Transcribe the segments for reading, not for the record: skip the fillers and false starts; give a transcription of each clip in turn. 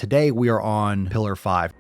today we are on pillar 5.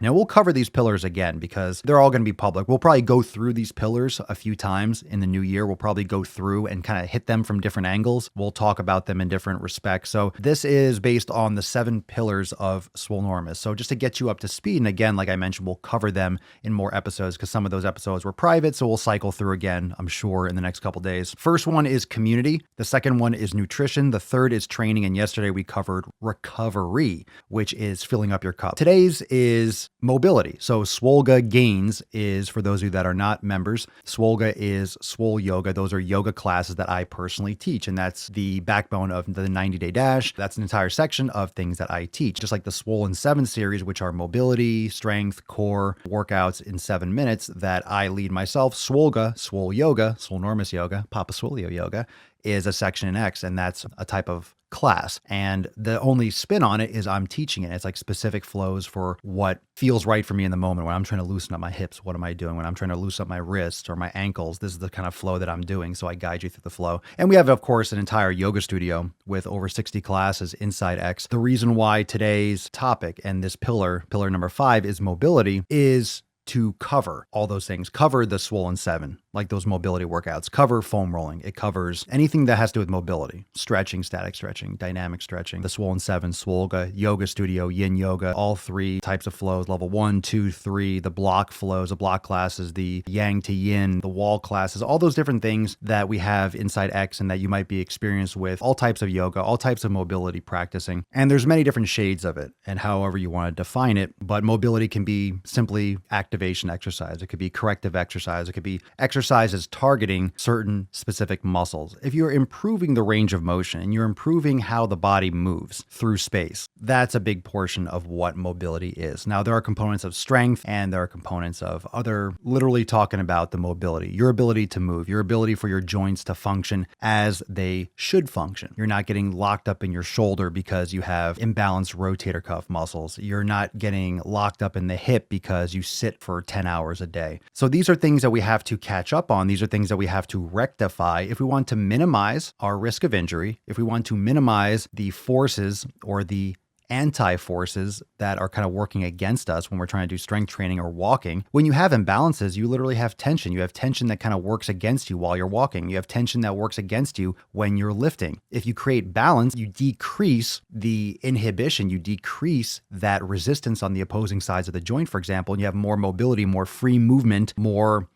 Now we'll cover these pillars again because they're all going to be public. We'll probably go through these pillars a few times in the new year. We'll probably go through and kind of hit them from different angles. We'll talk about them in different respects. So this is based on the 7 pillars of Swolenormous. So just to get you up to speed, and again, like I mentioned, we'll cover them in more episodes because some of those episodes were private. So we'll cycle through again, I'm sure, in the next couple days. First one is community. The second one is nutrition. The third is training. And yesterday we covered recovery, which is filling up your cup. Today's is mobility. So Swolga Gains is, for those of you that are not members, Swolga is Swole Yoga. Those are yoga classes that I personally teach. And that's the backbone of the 90-day dash. That's an entire section of things that I teach. Just like the Swole in 7 series, which are mobility, strength, core workouts in 7 minutes that I lead myself. Swolga, Swole Yoga, Swolenormous Yoga, Papa Swolio Yoga is a section in X, and that's a type of class. And the only spin on it is I'm teaching it. It's like specific flows for what feels right for me in the moment. When I'm trying to loosen up my hips, what am I doing? When I'm trying to loosen up my wrists or my ankles, this is the kind of flow that I'm doing. So I guide you through the flow. And we have, of course, an entire yoga studio with over 60 classes inside X. The reason why today's topic and this pillar number 5 is mobility is to cover all those things, cover the Swollen 7, like those mobility workouts, cover foam rolling. It covers anything that has to do with mobility, stretching, static stretching, dynamic stretching, the Swollen 7, Swolga, yoga studio, yin yoga, all 3 types of flows, level 1, 2, 3, the block flows, the block classes, the yang to yin, the wall classes, all those different things that we have inside X and that you might be experienced with, all types of yoga, all types of mobility practicing. And there's many different shades of it and however you want to define it, but mobility can be simply activation exercise. It could be corrective exercise. It could be exercises targeting certain specific muscles. If you're improving the range of motion and you're improving how the body moves through space, that's a big portion of what mobility is. Now, there are components of strength and there are components of other, literally talking about the mobility, your ability to move, your ability for your joints to function as they should function. You're not getting locked up in your shoulder because you have imbalanced rotator cuff muscles. You're not getting locked up in the hip because you sit for 10 hours a day. So these are things that we have to catch up on. These are things that we have to rectify if we want to minimize our risk of injury, if we want to minimize the forces or the anti-forces that are kind of working against us when we're trying to do strength training or walking. When you have imbalances, you literally have tension. You have tension that kind of works against you while you're walking. You have tension that works against you when you're lifting. If you create balance, you decrease the inhibition, you decrease that resistance on the opposing sides of the joint, for example, and you have more mobility, more free movement, more,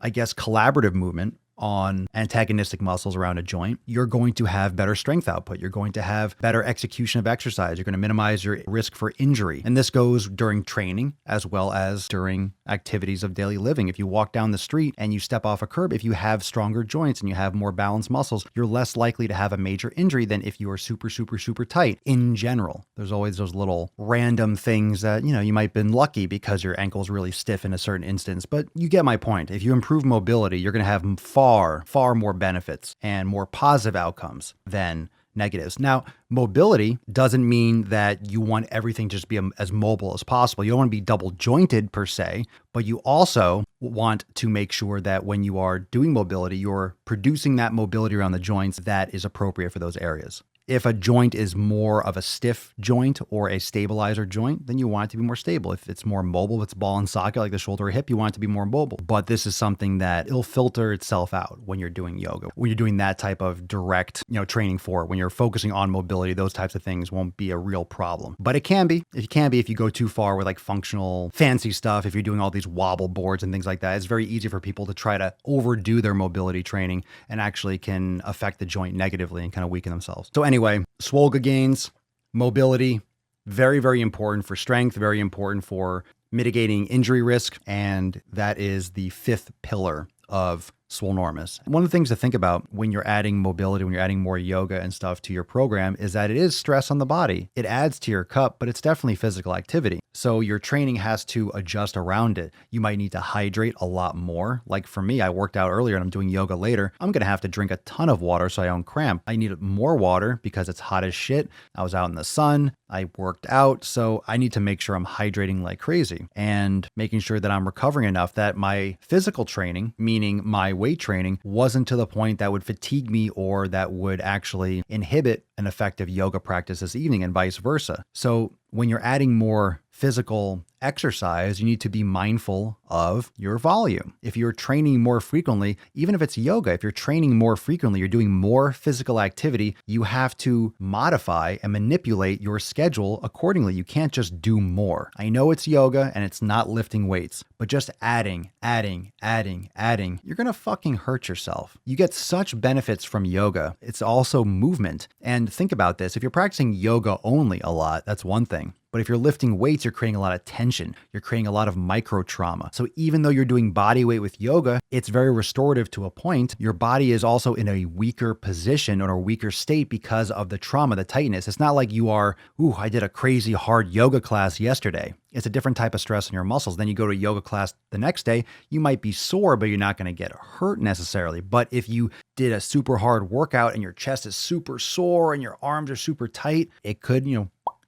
I guess, collaborative movement on antagonistic muscles around a joint, you're going to have better strength output. You're going to have better execution of exercise. You're going to minimize your risk for injury. And this goes during training as well as during activities of daily living. If you walk down the street and you step off a curb, if you have stronger joints and you have more balanced muscles, you're less likely to have a major injury than if you are super, super, super tight in general. There's always those little random things that, you might have been lucky because your ankle's really stiff in a certain instance, but you get my point. If you improve mobility, you're going to have far more benefits and more positive outcomes than negatives. Now, mobility doesn't mean that you want everything to just be as mobile as possible. You don't want to be double jointed per se, but you also want to make sure that when you are doing mobility, you're producing that mobility around the joints that is appropriate for those areas. If a joint is more of a stiff joint or a stabilizer joint, then you want it to be more stable. If it's more mobile, if it's ball and socket like the shoulder or hip, you want it to be more mobile. But this is something that it'll filter itself out when you're doing yoga. When you're doing that type of direct, training for it, when you're focusing on mobility, those types of things won't be a real problem. But it can be. It can be if you go too far with like functional, fancy stuff. If you're doing all these wobble boards and things like that, it's very easy for people to try to overdo their mobility training and actually can affect the joint negatively and kind of weaken themselves. So anyway, Swolga gains, mobility, very, very important for strength, very important for mitigating injury risk. And that is the 5th pillar of Swolenormous. One of the things to think about when you're adding mobility, when you're adding more yoga and stuff to your program is that it is stress on the body. It adds to your cup, but it's definitely physical activity. So your training has to adjust around it. You might need to hydrate a lot more. Like for me, I worked out earlier and I'm doing yoga later. I'm going to have to drink a ton of water so I don't cramp. I need more water because it's hot as shit. I was out in the sun. I worked out. So I need to make sure I'm hydrating like crazy and making sure that I'm recovering enough that my physical training, meaning my weight training wasn't to the point that would fatigue me or that would actually inhibit an effective yoga practice this evening, and vice versa. So when you're adding more physical exercise, you need to be mindful of your volume. If you're training more frequently, even if it's yoga, if you're training more frequently, you're doing more physical activity, you have to modify and manipulate your schedule accordingly. You can't just do more. I know it's yoga and it's not lifting weights, but just adding, you're gonna fucking hurt yourself. You get such benefits from yoga. It's also movement. And think about this. If you're practicing yoga only a lot, that's one thing. But if you're lifting weights, you're creating a lot of tension. You're creating a lot of micro trauma. So even though you're doing body weight with yoga, it's very restorative to a point. Your body is also in a weaker position or a weaker state because of the trauma, the tightness. It's not like you are, I did a crazy hard yoga class yesterday. It's a different type of stress on your muscles. Then you go to a yoga class the next day, you might be sore, but you're not going to get hurt necessarily. But if you did a super hard workout and your chest is super sore and your arms are super tight, it could,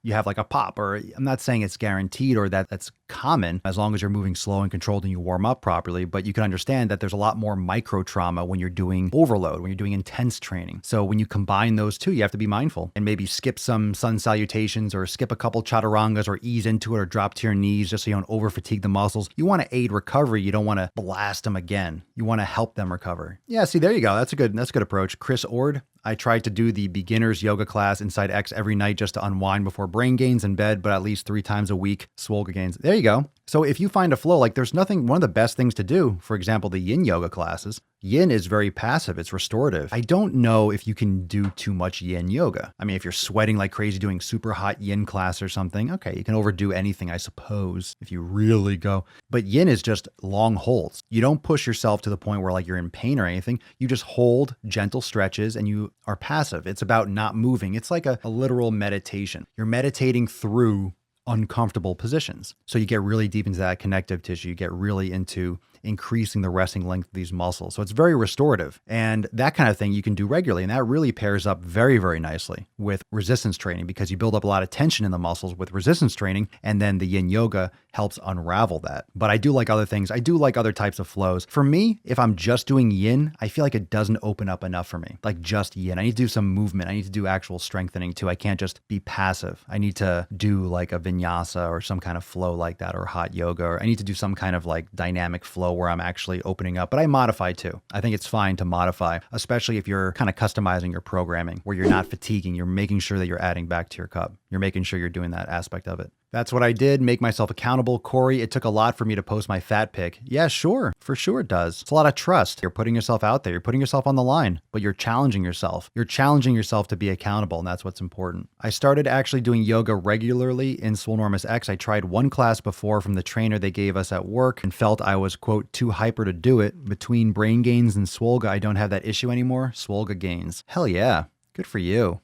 you have like a pop, or I'm not saying it's guaranteed or that that's common as long as you're moving slow and controlled and you warm up properly, but you can understand that there's a lot more micro trauma when you're doing overload, when you're doing intense training. So when you combine those two, you have to be mindful and maybe skip some sun salutations or skip a couple chaturangas or ease into it or drop to your knees just so you don't over fatigue the muscles. You want to aid recovery. You don't want to blast them again. You want to help them recover. Yeah, see, there you go. That's a good approach. Chris Ord. I tried to do the beginner's yoga class inside X every night just to unwind before brain gains in bed, but at least 3 times a week, Swolga gains. There you go. So if you find a flow, like there's nothing, one of the best things to do, for example, the yin yoga classes, yin is very passive. It's restorative. I don't know if you can do too much yin yoga. I mean, if you're sweating like crazy doing super hot yin class or something, okay, you can overdo anything, I suppose, if you really go. But yin is just long holds. You don't push yourself to the point where like you're in pain or anything. You just hold gentle stretches and you are passive. It's about not moving. It's like a literal meditation. You're meditating through uncomfortable positions. So you get really deep into that connective tissue. You get really into increasing the resting length of these muscles. So it's very restorative, and that kind of thing you can do regularly. And that really pairs up very, very nicely with resistance training because you build up a lot of tension in the muscles with resistance training. And then the yin yoga helps unravel that. But I do like other things. I do like other types of flows. For me, if I'm just doing yin, I feel like it doesn't open up enough for me. Like just yin. I need to do some movement. I need to do actual strengthening too. I can't just be passive. I need to do like a vinyasa or some kind of flow like that, or hot yoga, or I need to do some kind of like dynamic flow where I'm actually opening up, but I modify too. I think it's fine to modify, especially if you're kind of customizing your programming where you're not fatiguing, you're making sure that you're adding back to your cup. You're making sure you're doing that aspect of it. That's what I did, make myself accountable. Corey, it took a lot for me to post my fat pic. Yeah, sure. For sure it does. It's a lot of trust. You're putting yourself out there. You're putting yourself on the line, but you're challenging yourself. You're challenging yourself to be accountable, and that's what's important. I started actually doing yoga regularly in Swolenormous X. I tried one class before from the trainer they gave us at work and felt I was, quote, too hyper to do it. Between brain gains and Swolga, I don't have that issue anymore. Swolga gains. Hell yeah. Good for you.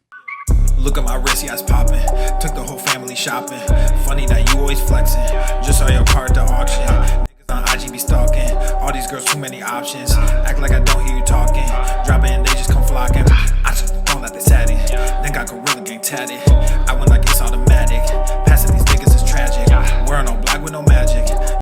Look at my wrist, yeah, it's popping. Took the whole family shopping. Funny that you always flexing. Just saw your car at the auction. Niggas on IG be stalking. All these girls, too many options. Act like I don't hear you talking. Drop it and they just come for